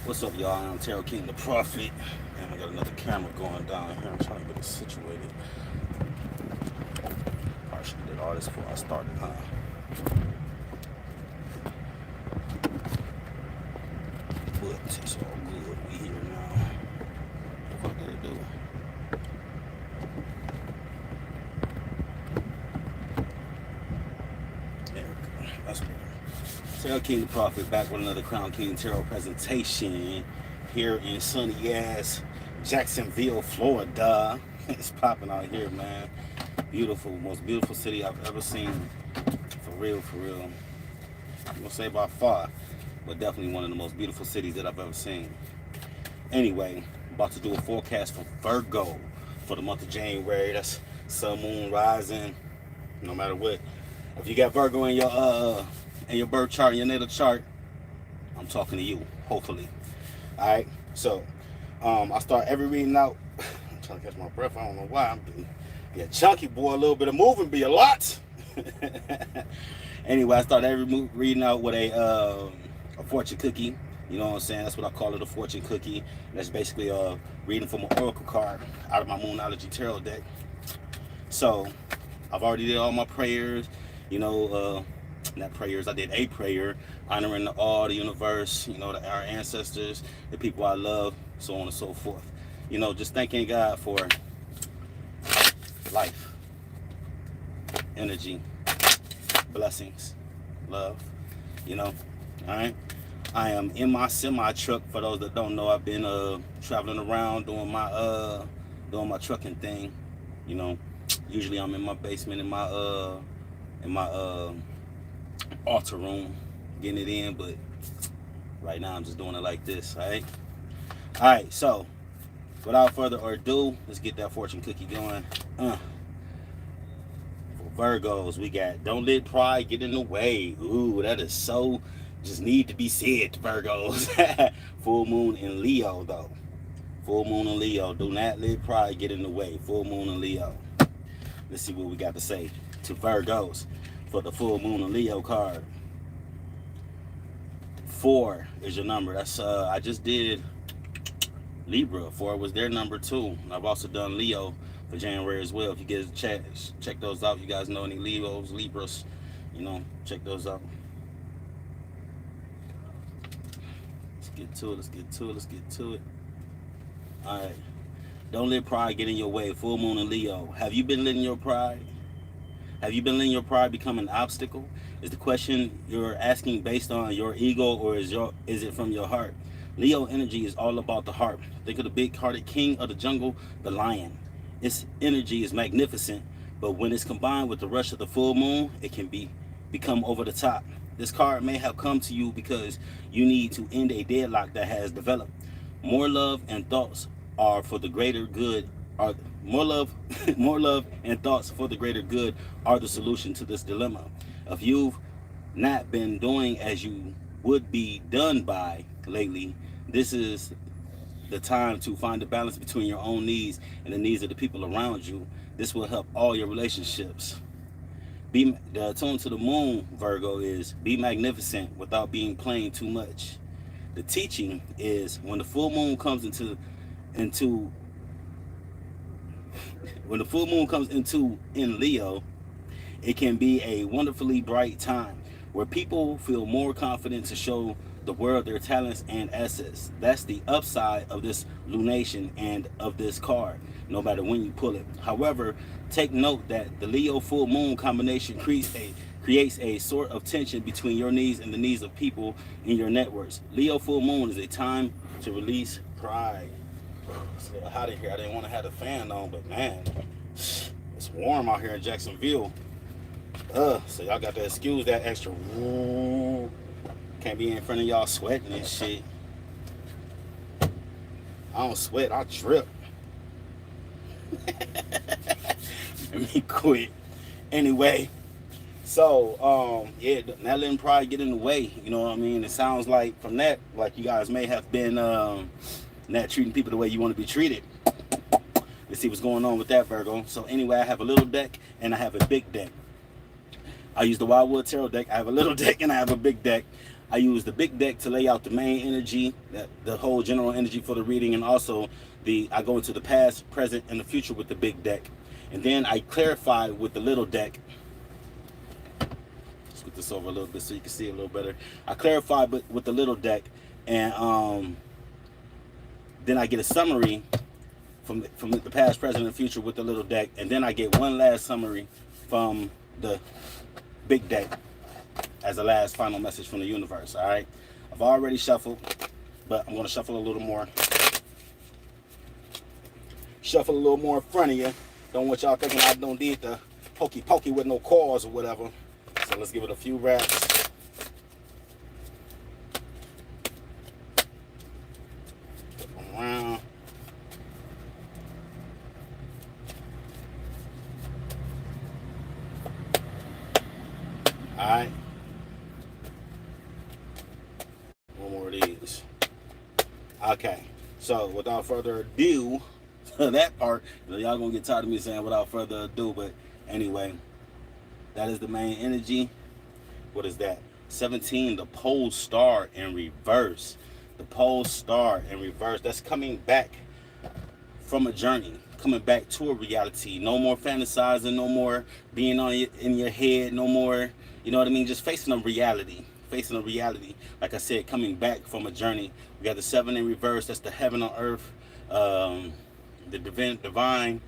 What's up, y'all? I'm Tarot King the Prophet, and I got another camera going down here. I'm trying to get it situated. I should have did all this before I started, huh? But it's all good. We here now. What did it do? There we go. That's better. Tarot King the Prophet back with another Crown King Tarot presentation here in sunny ass Jacksonville, Florida. It's popping out here, man. Beautiful, most beautiful city I've ever seen. For real, for real. I'm gonna say by far, but definitely one of the most beautiful cities that I've ever seen. Anyway, about to do a forecast for Virgo for the month of January. That's sun, moon, rising. No matter what, if you got Virgo in your birth chart, in your natal chart, I'm talking to you. Hopefully, all right. So, I start every reading out. I'm trying to catch my breath. I don't know why. I'm getting chunky, boy. A little bit of moving be a lot. Anyway, I start every reading out with a fortune cookie. You know what I'm saying? That's what I call it, a fortune cookie. That's basically a reading from an oracle card out of my Moonology tarot deck. So, I've already did all my prayers. You know, not prayers. I did a prayer honoring all the universe. You know, our ancestors, the people I love, so on and so forth. You know, just thanking God for life, energy, blessings, love. You know, all right. I am in my semi truck. For those that don't know, I've been traveling around doing my trucking thing. You know, usually I'm in my basement in my altar room getting it in, but right now I'm just doing it like this. All right. So without further ado, let's get that fortune cookie going. For Virgos, we got don't let pride get in the way. Ooh, that is so just need to be said, Virgos. Full moon in Leo, though. Full moon in Leo. Do not let pride get in the way. Full moon in Leo. Let's see what we got to say to Virgos for the full moon in Leo card. 4 is your number. That's I just did Libra. 4 was their number too. I've also done Leo for January as well. If you guys check those out, you guys know any Leos, Libras, you know, check those out. Let's get to it. All right. Don't let pride get in your way. Full moon in Leo. Have you been letting your pride become an obstacle? Is the question you're asking based on your ego, or is it from your heart? Leo energy is all about the heart. Think of the big-hearted king of the jungle, the lion. Its energy is magnificent, but when it's combined with the rush of the full moon, it can become over the top. This card may have come to you because you need to end a deadlock that has developed. More love and thoughts are for the greater good. More love and thoughts for the greater good are the solution to this dilemma. If you've not been doing as you would be done by lately, this is the time to find a balance between your own needs and the needs of the people around you. This will help all your relationships. The tone to the moon, Virgo, is be magnificent without being plain too much. The teaching is when the full moon comes into in Leo, it can be a wonderfully bright time where people feel more confident to show the world their talents and assets. That's the upside of this lunation and of this card, no matter when you pull it. However, take note that the Leo full moon combination creates a sort of tension between your needs and the needs of people in your networks. Leo full moon is a time to release pride. It's a little hot in here. I didn't want to have the fan on, but man, it's warm out here in Jacksonville. So y'all got to excuse that extra. Can't be in front of y'all sweating and shit. I don't sweat, I drip. Let me quit. Anyway, so yeah, not letting pride get in the way. You know what I mean? It sounds like from that, like you guys may have been not treating people the way you want to be treated. Let's see what's going on with that, Virgo. So anyway, I have a little deck and I have a big deck. I use the Wildwood Tarot deck. I have a little deck and I have a big deck. I use the big deck to lay out the main energy, the whole general energy for the reading, and also I go into the past, present, and the future with the big deck. And then I clarify with the little deck. Scoot this over a little bit so you can see it a little better. I clarify with the little deck, and then I get a summary from the past, present, and future with the little deck, and then I get one last summary from the big deck as a last final message from the universe. All right, I've already shuffled, but I'm going to shuffle a little more. Shuffle a little more in front of you. Don't want y'all thinking I don't need the pokey pokey with no cause or whatever. So let's give it a few wraps. Flip them around. All right. One more of these. Okay. So without further ado, that part, y'all gonna get tired of me saying without further ado, but anyway, that is the main energy. What is that? 17, the pole star in reverse. The pole star in reverse. That's coming back from a journey, coming back to a reality. No more fantasizing, no more being in your head, no more, you know what I mean, just facing a reality. Facing a reality. Like I said, coming back from a journey. We got the 7 in reverse. That's the heaven on earth. The divine,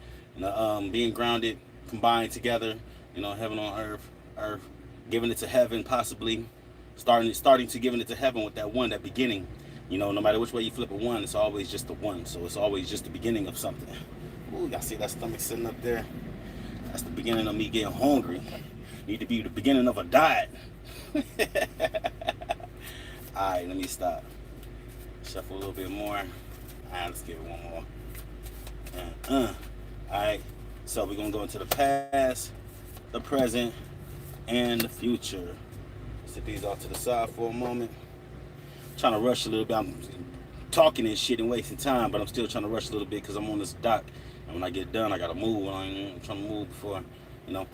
being grounded, combined together, heaven on earth, giving it to heaven, possibly starting to giving it to heaven with that one, that beginning. No matter which way you flip a one, it's always just the one. So it's always just the beginning of something. Ooh, y'all see that stomach sitting up there? That's the beginning of me getting hungry. Need to be the beginning of a diet. All right, let me stop. Shuffle a little bit more. All right, let's give it one more. Alright, so we're gonna go into the past, the present, and the future. Set these off to the side for a moment. Trying to rush a little bit. I'm talking and shit and wasting time, but I'm still trying to rush a little bit because I'm on this dock. And when I get done, I gotta move. I'm trying to move before,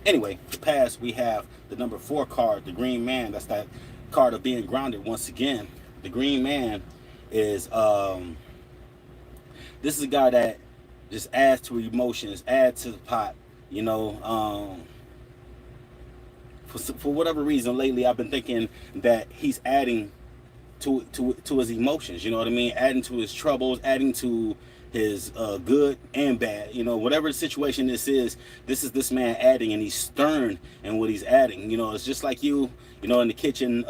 Anyway, the past, we have the number 4 card, the Green Man. That's that card of being grounded once again. The Green Man is this is a guy that just adds to emotions, add to the pot, for whatever reason lately I've been thinking that he's adding to his emotions, you know what I mean, adding to his troubles, adding to his good and bad, whatever the situation this is this man adding, and he's stern in what he's adding. It's just like you in the kitchen,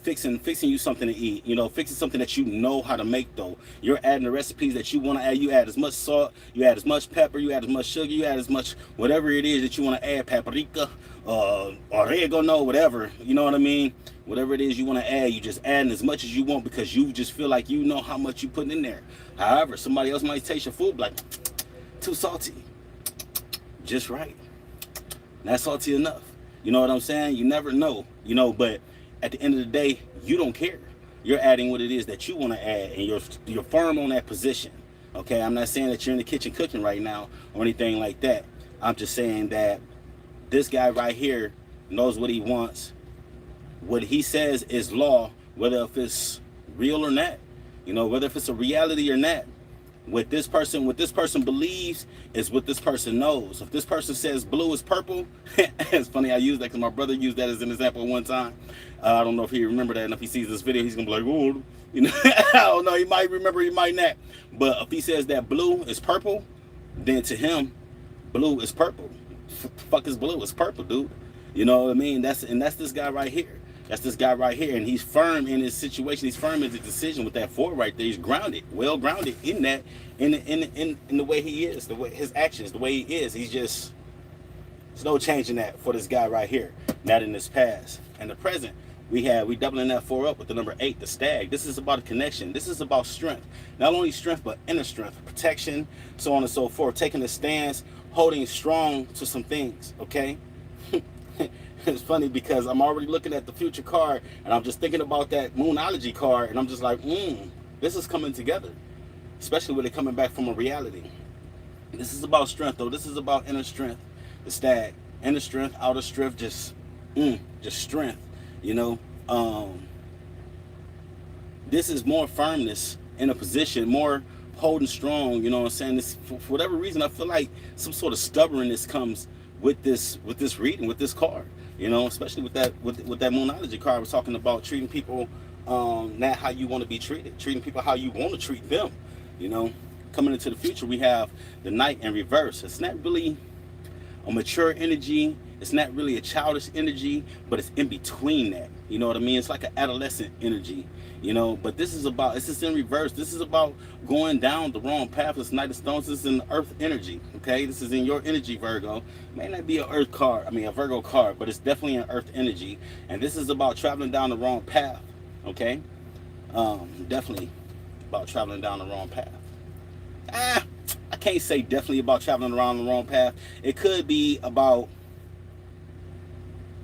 fixing you something to eat, fixing something that you know how to make though. You're adding the recipes that you want to add. You add as much salt, you add as much pepper, you add as much sugar, you add as much whatever it is that you want to add, paprika, oregano, whatever, you know what I mean? Whatever it is you want to add, you just adding as much as you want because you just feel like you know how much you putting in there. However, somebody else might taste your food like, too salty, just right, not salty enough. You know what I'm saying? You never know, but at the end of the day, you don't care. You're adding what it is that you want to add, and you're firm on that position. Okay, I'm not saying that you're in the kitchen cooking right now or anything like that. I'm just saying that this guy right here knows what he wants. What he says is law, whether if it's real or not. Whether if it's a reality or not. What this person believes is what this person knows. If this person says blue is purple, it's funny I use that because my brother used that as an example one time. I don't know if he remember that, and if he sees this video, he's gonna be like, oh, I don't know. He might remember, he might not. But if he says that blue is purple, then to him, blue is purple. Fuck is blue? It's purple, dude. You know what I mean? That's this guy right here. That's this guy right here, and he's firm in his situation. He's firm in his decision with that 4 right there. He's grounded, well grounded in that, in the way he is, the way his actions, the way he is. He's just, there's no changing that for this guy right here. Not in this past and the present. We doubling that 4 up with the number 8, the stag. This is about a connection. This is about strength. Not only strength, but inner strength, protection, so on and so forth. Taking a stance, holding strong to some things. Okay. It's funny because I'm already looking at the future card, and I'm just thinking about that Moonology card, and I'm just like, this is coming together, especially with it coming back from a reality. This is about strength, though. This is about inner strength. The stag, inner strength, outer strength, just strength. Um, this is more firmness in a position, more holding strong. You know what I'm saying? This, for whatever reason, I feel like some sort of stubbornness comes with this reading, with this card. You know, especially with that Moonology card, we're talking about treating people not how you want to be treated, treating people how you want to treat them. You know, coming into the future, we have the Knight in reverse. It's not really a mature energy. It's not really a childish energy, but it's in between that. You know what I mean? It's like an adolescent energy, you know. But this is about, it's just in reverse. This is about going down the wrong path. This Knight of Stones is in Earth energy, okay? This is in your energy, Virgo. May not be an Earth card, I mean a Virgo card, but it's definitely an Earth energy. And this is about traveling down the wrong path, okay? Definitely about traveling down the wrong path. I can't say definitely about traveling around the wrong path. It could be about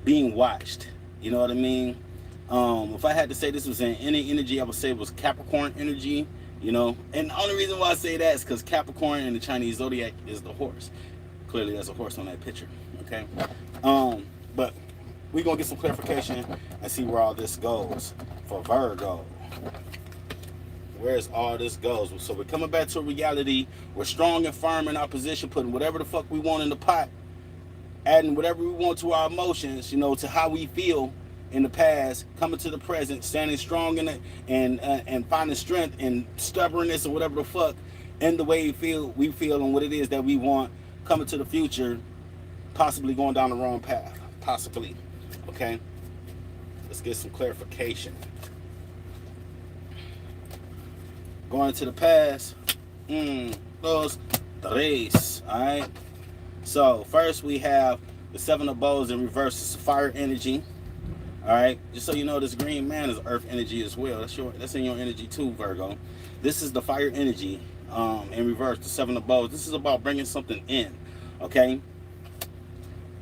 being watched. You know what I mean? If I had to say this was in any energy, I would say it was Capricorn energy. You know, and the only reason why I say that is because Capricorn in the Chinese zodiac is the horse. Clearly, there's a horse on that picture. Okay, but we're gonna get some clarification and see where all this goes for Virgo. Where's all this goes? So we're coming back to reality. We're strong and firm in our position, putting whatever the fuck we want in the pot, adding whatever we want to our emotions, you know, to how we feel in the past, coming to the present, standing strong in it, and finding strength and stubbornness or whatever the fuck in the way we feel and what it is that we want, coming to the future, possibly going down the wrong path, possibly. Okay, let's get some clarification. Going to the past, dos, tres. All right. So first we have the Seven of Bows in reverse. It's fire energy. All right. Just so you know, this green man is Earth energy as well. That's in your energy too, Virgo. This is the fire energy in reverse. The Seven of Bows. This is about bringing something in. Okay.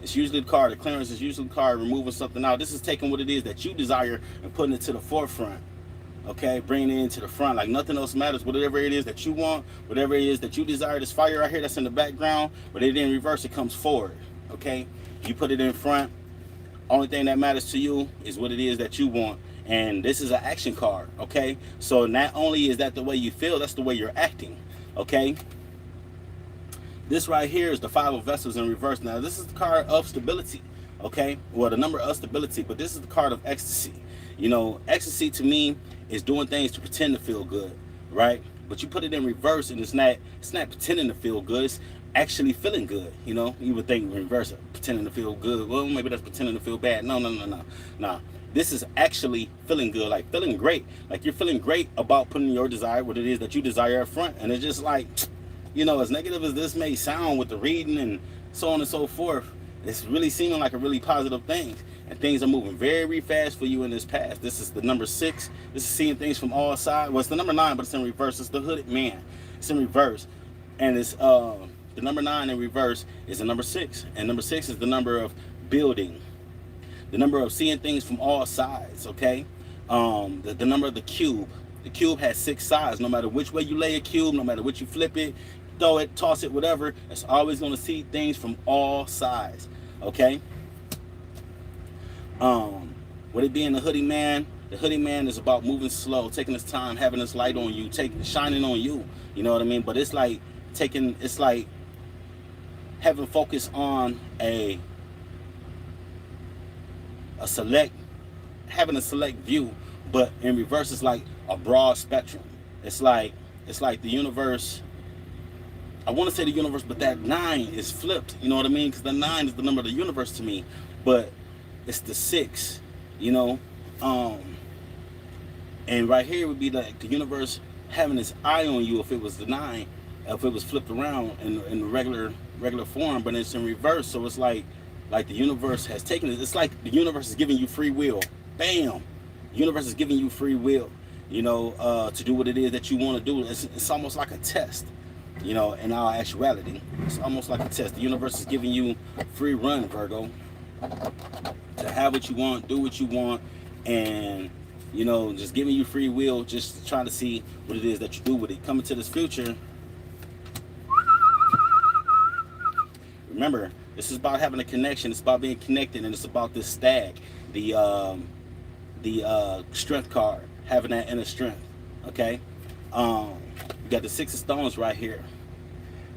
It's usually the card. The clearance is usually the card removing something out. This is taking what it is that you desire and putting it to the forefront. Okay, bringing it into the front like nothing else matters. Whatever it is that you want, whatever it is that you desire, this fire right here that's in the background, but it in reverse, it comes forward. Okay, you put it in front. Only thing that matters to you is what it is that you want. And this is an action card. Okay, so not only is that the way you feel, that's the way you're acting. Okay, this right here is the Five of Vessels in reverse. Now this is the card of stability. Okay, well, the number of stability, but this is the card of ecstasy. You know, ecstasy to me is doing things to pretend to feel good, right? But you put it in reverse and it's not pretending to feel good, it's actually feeling good. You know, you would think reverse, pretending to feel good. Well, maybe that's pretending to feel bad. No. This is actually feeling good, like feeling great. Like you're feeling great about putting your desire, what it is that you desire up front. And it's just like, you know, as negative as this may sound with the reading and so on and so forth, it's really seeming like a really positive thing. And things are moving very fast for you in this past. This is the number 6. This is seeing things from all sides. Well, it's the number 9, but it's in reverse. It's the hooded man. It's in reverse. And it's the number 9 in reverse is the number 6. And number 6 is the number of building. The number of seeing things from all sides, okay? The number of the cube. The cube has 6 sides. No matter which way you lay a cube, no matter which you flip it, throw it, toss it, whatever, it's always going to see things from all sides, okay? With it being the hoodie man is about moving slow, taking his time, having this light on you, shining on you. You know what I mean? But it's like having focus on having a select view, but in reverse it's like a broad spectrum. It's like the universe. I want to say the universe, but that 9 is flipped. You know what I mean? Because the 9 is the number of the universe to me, but it's the 6, you know. And right here would be like the universe having its eye on you if it was the 9, if it was flipped around in the regular form, but it's in reverse. So it's like the universe has taken it. It's like the universe is giving you free will. Bam! The universe is giving you free will, you know, to do what it is that you want to do. It's almost like a test. You know, in our actuality, it's almost like a test. The universe is giving you free run, Virgo, to have what you want, do what you want, and, you know, just giving you free will, just trying to see what it is that you do with it. Coming to this future, remember, this is about having a connection. It's about being connected, and it's about this stag, the the strength card, having that inner strength. Okay, you got the Six of Stones right here.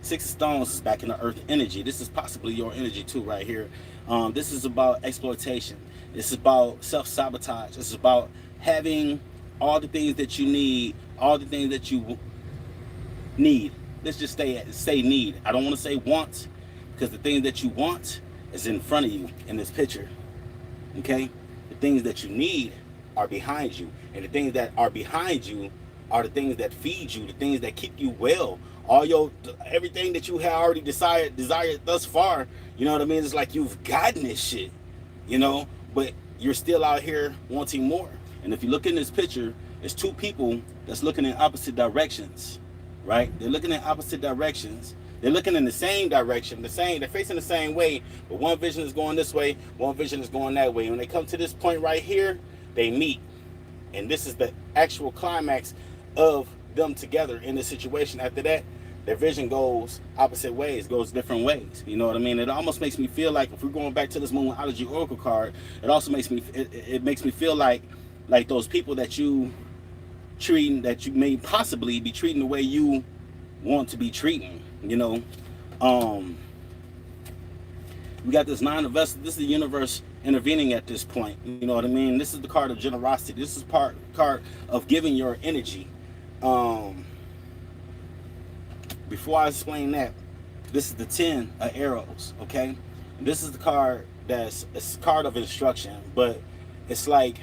Six of Stones is back in the earth energy. This is possibly your energy too right here. This is about exploitation. This is about self-sabotage. This is about having all the things that you need, all the things that you need. Let's just say need. I don't want to say want, because the things that you want is in front of you in this picture. Okay? The things that you need are behind you. And the things that are behind you are the things that feed you, the things that keep you well. Everything that you have already desired thus far, you know what I mean? It's like you've gotten this shit, you know, but you're still out here wanting more. And if you look in this picture, it's two people that's looking in opposite directions, right? They're looking in opposite directions. They're looking in the same direction, they're facing the same way, but one vision is going this way, one vision is going that way. And when they come to this point right here, they meet. And this is the actual climax of them together in this situation. After that, their vision goes opposite ways, goes different ways. You know what I mean? It almost makes me feel like, if we're going back to this Moonology Oracle card, it also makes me, it makes me feel like those people that you may possibly be treating the way you want to be treating, you know. We got this Nine of Vessels. This is the universe intervening at this point. You know what I mean? This is the card of generosity. This is card of giving your energy. Before I explain that, this is the 10 of Arrows, okay? And this is the card it's a card of instruction, but it's like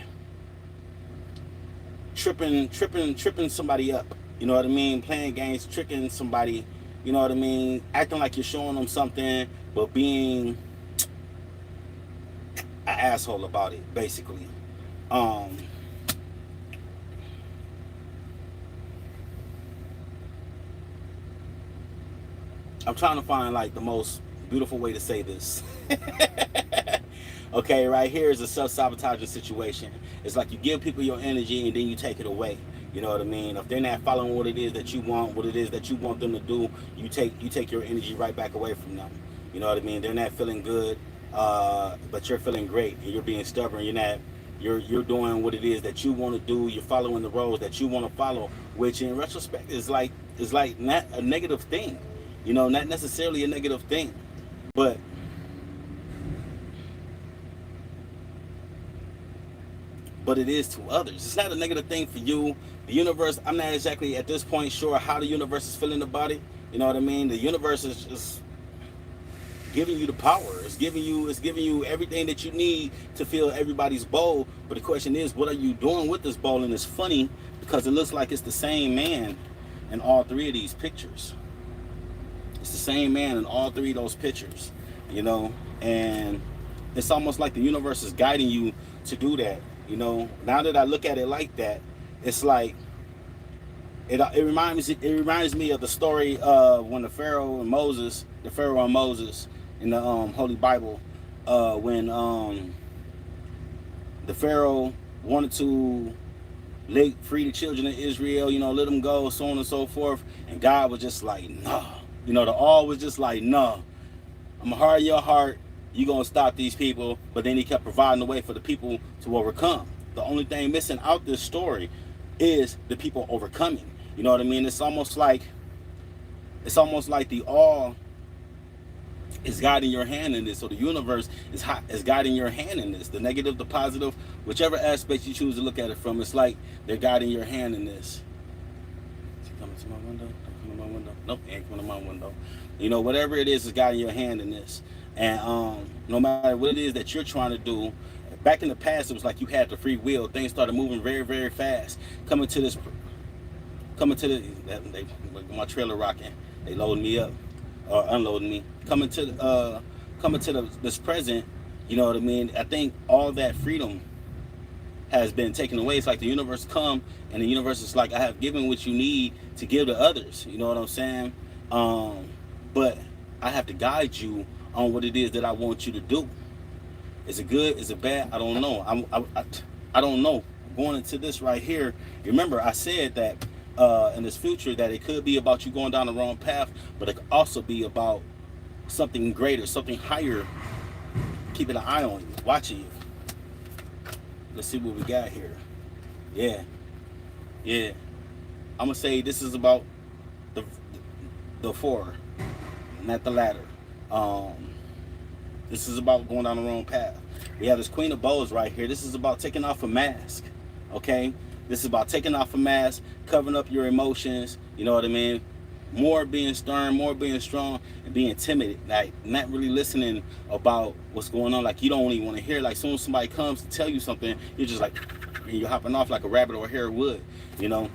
tripping somebody up. You know what I mean? Playing games, tricking somebody. You know what I mean? Acting like you're showing them something, but being an asshole about it, basically. I'm trying to find like the most beautiful way to say this. Okay, right here is a self-sabotaging situation. It's like you give people your energy and then you take it away. You know what I mean? If they're not following what it is that you want, what it is that you want them to do, you take your energy right back away from them. You know what I mean? They're not feeling good, but you're feeling great, and you're being stubborn. You're doing what it is that you want to do. You're following the roads that you want to follow, which in retrospect is like not a negative thing. You know, not necessarily a negative thing, but it is to others. It's not a negative thing for you. The universe, I'm not exactly at this point sure how the universe is feeling about it. You know what I mean? The universe is just giving you the power. It's giving you everything that you need to fill everybody's bowl. But the question is, what are you doing with this bowl? And it's funny because it looks like it's the same man in all three of these pictures. It's the same man in all three of those pictures, you know, and it's almost like the universe is guiding you to do that. You know, now that I look at it like that, it's like it reminds me of the story of when the Pharaoh and Moses in the Holy Bible, when the Pharaoh wanted to free the children of Israel, you know, let them go, so on and so forth, and God was just like, nah. You know, the all was just like, no, I'm gonna harden your heart. You're gonna stop these people. But then he kept providing the way for the people to overcome. The only thing missing out this story is the people overcoming. You know what I mean? It's almost like the all is guiding your hand in this. So the universe is guiding your hand in this. The negative, the positive, whichever aspect you choose to look at it from, it's like they're guiding your hand in this. Is he coming to my window? My window. Nope, ain't coming to my window. You know, whatever it is guiding your hand in this. And no matter what it is that you're trying to do, back in the past, it was like you had the free will. Things started moving very, very fast. Coming to my trailer rocking. They loading me up or unloading me. Coming to this present. You know what I mean? I think all that freedom has been taken away. It's like the universe come, and the universe is like, I have given what you need to give to others. You know what I'm saying? But I have to guide you on what it is that I want you to do. Is it good? Is it bad? I don't know. I don't know. Going into this right here, remember I said that in this future that it could be about you going down the wrong path, but it could also be about something greater, something higher, keeping an eye on you, watching you. Let's see what we got here. Yeah, yeah. I'm gonna say this is about the the four, not the ladder. Um, this is about going down the wrong path. We have this Queen of Bows right here. This is about taking off a mask. Okay, this is about taking off a mask, covering up your emotions. You know what I mean? More being stern, more being strong, and being timid. Like not really listening about what's going on. Like you don't even want to hear. Like soon as somebody comes to tell you something, you're just like, and you're hopping off like a rabbit or a hare would. You know.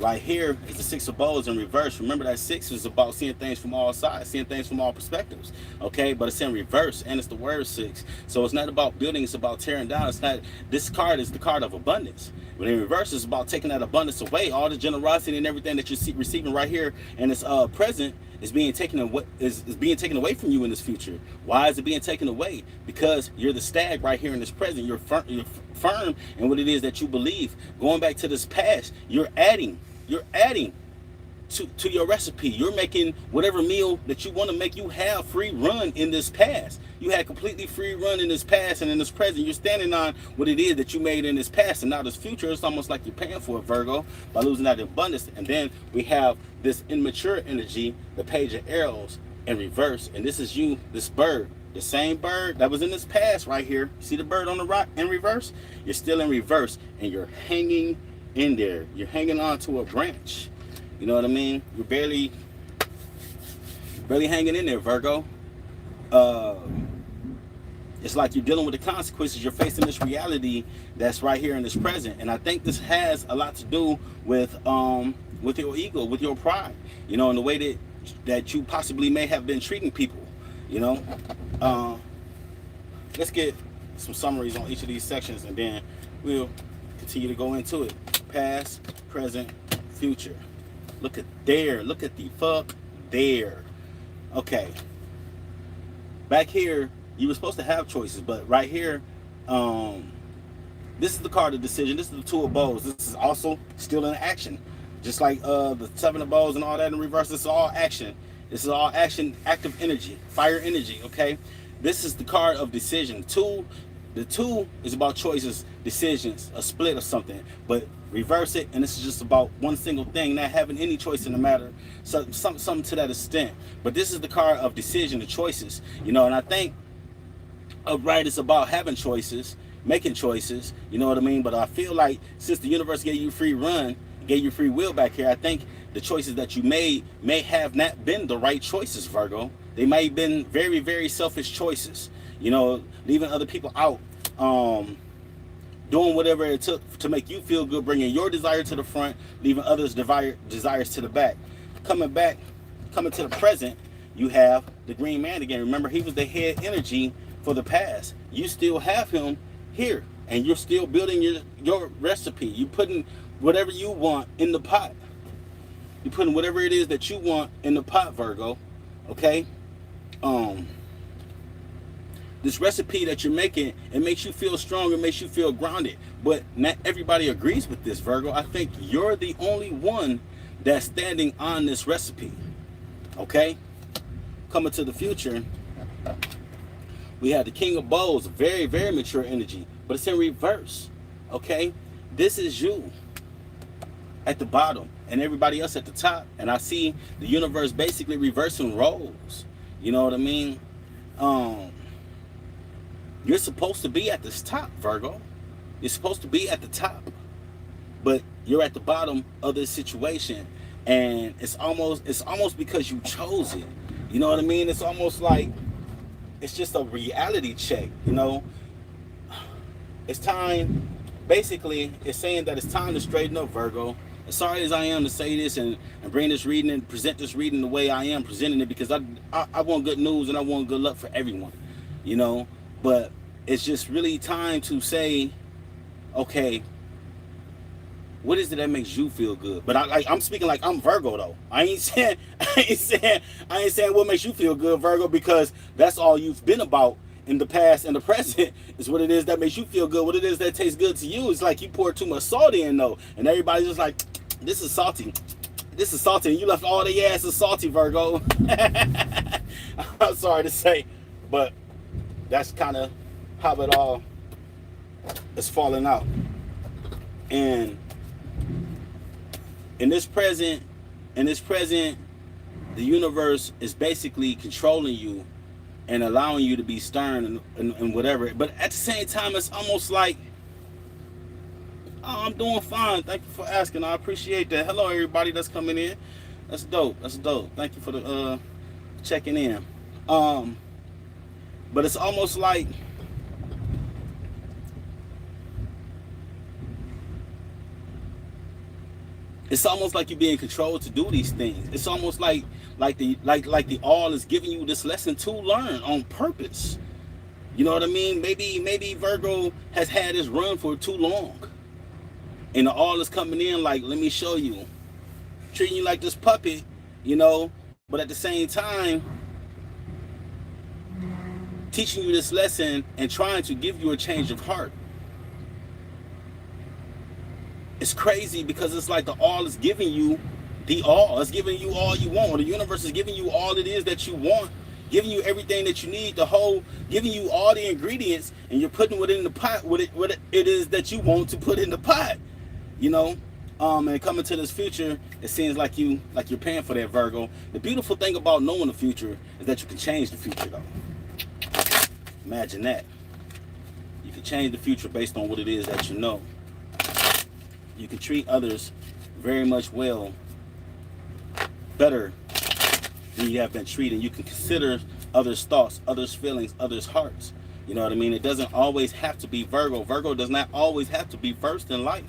Right here is the Six of Bows in reverse. Remember that six is about seeing things from all sides, seeing things from all perspectives. Okay, but it's in reverse, and it's the word six. So it's not about building; it's about tearing down. It's not. This card is the card of abundance. But in reverse, it's about taking that abundance away. All the generosity and everything that you're receiving right here and it's present is being taken away. Is being taken away from you in this future. Why is it being taken away? Because you're the stag right here in this present. You're firm in what it is that you believe. Going back to this past, you're adding to your recipe. You're making whatever meal that you want to make. You have free run in this past. You had completely free run in this past, and in this present you're standing on what it is that you made in this past, and now this future. It's almost like you're paying for it, Virgo, by losing that abundance. And then we have this immature energy, the Page of Arrows in reverse, and this is you, this bird, the same bird that was in this past right here. See the bird on the rock in reverse? You're still in reverse, and you're hanging in there. You're hanging on to a branch. You know what I mean? You're barely hanging in there, Virgo. It's like you're dealing with the consequences. You're facing this reality that's right here in this present. And I think this has a lot to do with your ego, with your pride. You know, in the way that you possibly may have been treating people. You know, let's get some summaries on each of these sections, and then we'll continue to go into it. Past, present, future. Look at there. Look at the fuck there. Okay. Back here, you were supposed to have choices, but right here, this is the card of decision. This is the Two of Bows. This is also still in action. Just like the Seven of Bows and all that in reverse, this is all action. This is all action, active energy, fire energy, okay? This is the card of decision. The two is about choices, decisions, a split of something. But reverse it, and this is just about one single thing, not having any choice in the matter. So something to that extent. But this is the card of decision, the choices. You know, and I think upright is about having choices, making choices, you know what I mean? But I feel like since the universe gave you free run, gave you free will back here, I think the choices that you made may have not been the right choices, Virgo. They may have been very, very selfish choices. You know, leaving other people out, doing whatever it took to make you feel good, bringing your desire to the front, leaving others' desires to the back. Coming to the present, you have the Green Man again. Remember, he was the head energy for the past. You still have him here, and you're still building your recipe. You're putting whatever you want in the pot. You're putting whatever it is that you want in the pot, Virgo. Okay? This recipe that you're making, it makes you feel strong, it makes you feel grounded. But not everybody agrees with this, Virgo. I think you're the only one that's standing on this recipe. Okay? Coming to the future, we have the King of Bows, very, very mature energy, but it's in reverse. Okay? This is you at the bottom and everybody else at the top. And I see the universe basically reversing roles. You know what I mean? You're supposed to be at this top, Virgo. You're supposed to be at the top. But you're at the bottom of this situation. And it's almost because you chose it. You know what I mean? It's almost like it's just a reality check, you know? It's time, basically, it's saying that it's time to straighten up, Virgo. As sorry as I am to say this and bring this reading and present this reading the way I am presenting it, because I want good news and I want good luck for everyone, you know? But it's just really time to say, okay, what is it that makes you feel good? But I'm speaking like I'm Virgo though. I ain't saying what makes you feel good, Virgo, because that's all you've been about in the past and the present is what it is that makes you feel good. What it is that tastes good to you. It's like you poured too much salt in though, and everybody's just like, this is salty. This is salty, and you left all the ass is salty, Virgo. I'm sorry to say, but that's kind of how it all is falling out. And in this present, the universe is basically controlling you and allowing you to be stern and whatever. But at the same time, it's almost like, oh, I'm doing fine. Thank you for asking. I appreciate that. Hello, everybody that's coming in. That's dope. That's dope. Thank you for the checking in. But it's almost like you're being controlled to do these things. It's almost like the all is giving you this lesson to learn on purpose. You know what I mean? Maybe Virgo has had this run for too long, and the all is coming in like, let me show you, treating you like this puppet, you know. But at the same time, teaching you this lesson and trying to give you a change of heart. It's crazy because it's like the all is giving you the all. It's giving you all you want. Or the universe is giving you all it is that you want, giving you everything that you need, giving you all the ingredients, and you're putting it in the pot what it is that you want to put in the pot. You know? And coming to this future, it seems like you're paying for that, Virgo. The beautiful thing about knowing the future is that you can change the future, though. Imagine that. You can change the future based on what it is that you know. You can treat others very much better than you have been treated. You can consider others' thoughts, others' feelings, others' hearts. You know what I mean? It doesn't always have to be Virgo. Virgo does not always have to be first in life.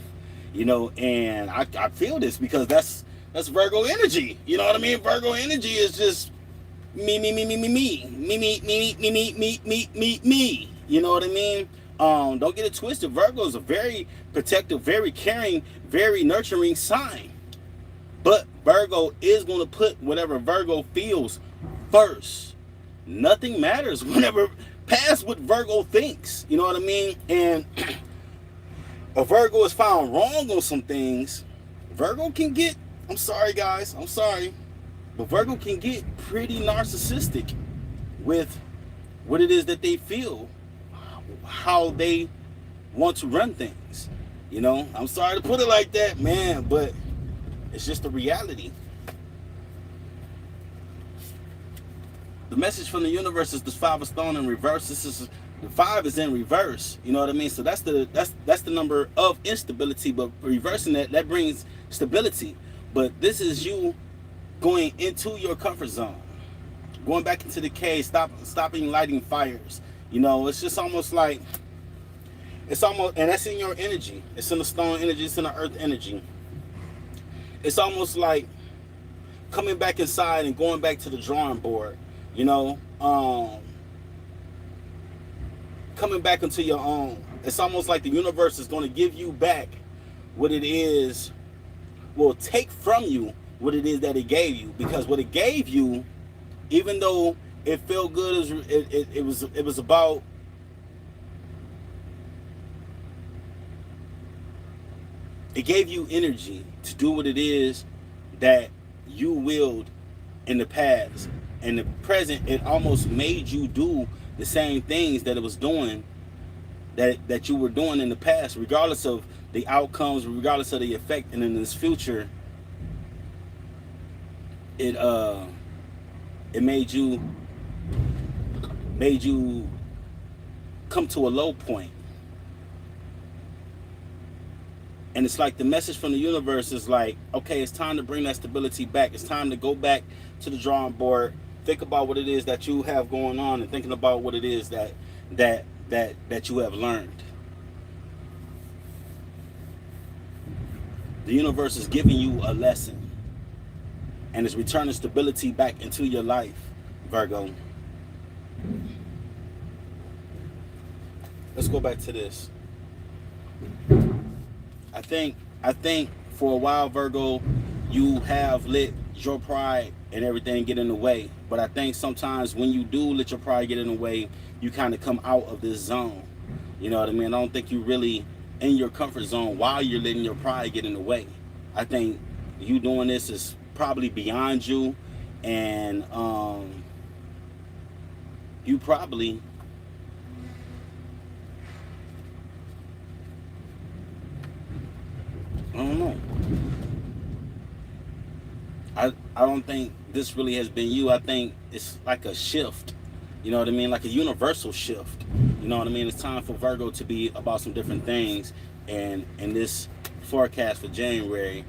You know, and I feel this because that's Virgo energy. You know what I mean? Virgo energy is just me. You know what I mean? Don't get it twisted. Virgo is a very protective, very caring, very nurturing sign. But Virgo is going to put whatever Virgo feels first. Nothing matters whenever past what Virgo thinks. You know what I mean? And if Virgo is found wrong on some things, Virgo can get, I'm sorry guys, I'm sorry, but Virgo can get pretty narcissistic with what it is that they feel, how they want to run things. You know, I'm sorry to put it like that, man, but it's just the reality. The message from the universe is this 5 of Stone in reverse. The 5 is in reverse. You know what I mean? So that's the number of instability, but reversing that brings stability. But this is you going into your comfort zone, going back into the cave, stopping lighting fires. You know, it's just almost like, and that's in your energy. It's in the stone energy. It's in the earth energy. It's almost like coming back inside and going back to the drawing board. You know, coming back into your own. It's almost like the universe is going to give you back what it is, will take from you what it is that it gave you. Because what it gave you, even though it felt good, it was about, it gave you energy to do what it is that you willed in the past. In the present, it almost made you do the same things that it was doing, that you were doing in the past, regardless of the outcomes, regardless of the effect. And in this future, it made you come to a low point. And it's like the message from the universe is like, okay, it's time to bring that stability back. It's time to go back to the drawing board. Think about what it is that you have going on, and thinking about what it is that you have learned. The universe is giving you a lesson, and it's returning stability back into your life, Virgo. Let's go back to this. I think for a while, Virgo, you have let your pride and everything get in the way. But I think sometimes when you do let your pride get in the way, you kind of come out of this zone. You know what I mean? I don't think you really in your comfort zone while you're letting your pride get in the way. I think you doing this is probably beyond you, and you probably I don't think this really has been you. I think it's like a shift. You know what I mean? Like a universal shift. You know what I mean? It's time for Virgo to be about some different things. And in this forecast for January,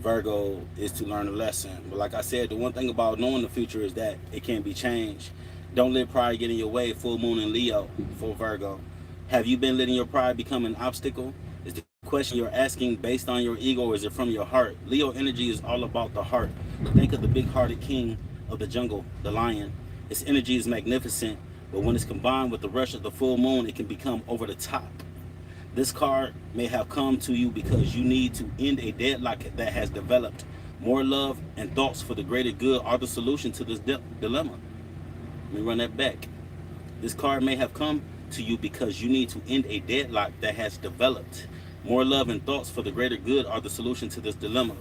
Virgo is to learn a lesson. But like I said, the one thing about knowing the future is that it can be changed. Don't let pride get in your way. Full moon in Leo for Virgo. Have you been letting your pride become an obstacle? Is the question you're asking based on your ego, or is it from your heart? Leo energy is all about the heart. Think of the big-hearted king of the jungle, the lion. Its energy is magnificent, but when it's combined with the rush of the full moon, it can become over the top. This card may have come to you because you need to end a deadlock that has developed. More love and thoughts for the greater good are the solution to this dilemma. Let me run that back. This card may have come to you because you need to end a deadlock that has developed. More love and thoughts for the greater good are the solution to this dilemma.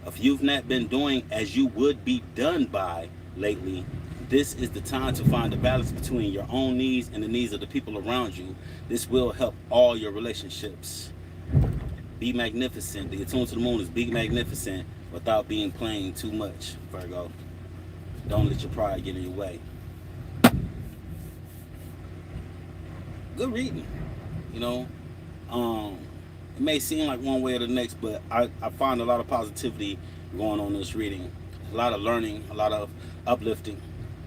If you've not been doing as you would be done by lately, this is the time to find a balance between your own needs and the needs of the people around you. This will help all your relationships. Be magnificent. The attuned to the moon is be magnificent without being plain too much, Virgo. Don't let your pride get in your way. Good reading. You know, it may seem like one way or the next, but I find a lot of positivity going on in this reading. A lot of learning, a lot of uplifting.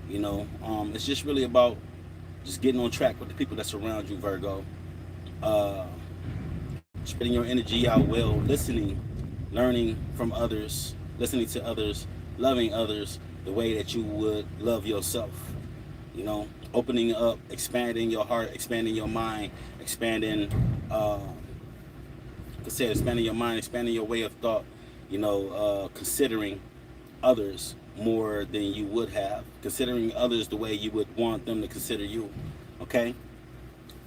You know, it's just really about just getting on track with the people that surround you, Virgo. Spreading your energy out well, listening, learning from others, listening to others, loving others the way that you would love yourself. You know, opening up, expanding your heart, expanding your mind, expanding, like I said, expanding your mind, expanding your way of thought. You know, considering others more than you would have, considering others the way you would want them to consider you. Okay.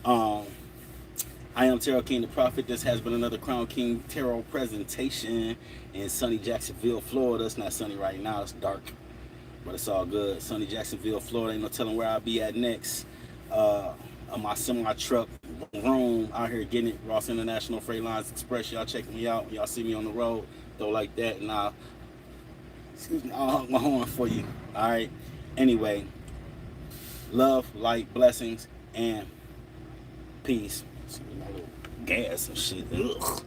I am Tarot King the Prophet. This has been another Crown King Tarot presentation in sunny Jacksonville, Florida. It's not sunny right now, it's dark, but it's all good. Sunny Jacksonville, Florida. Ain't no telling where I'll be at next. On my semi truck room out here getting it. Ross International Freight Lines Express. Y'all check me out. Y'all see me on the road, though, like that, and I'll honk my horn for you. All right. Anyway, love, light, blessings, and peace. Gas and shit. Ugh.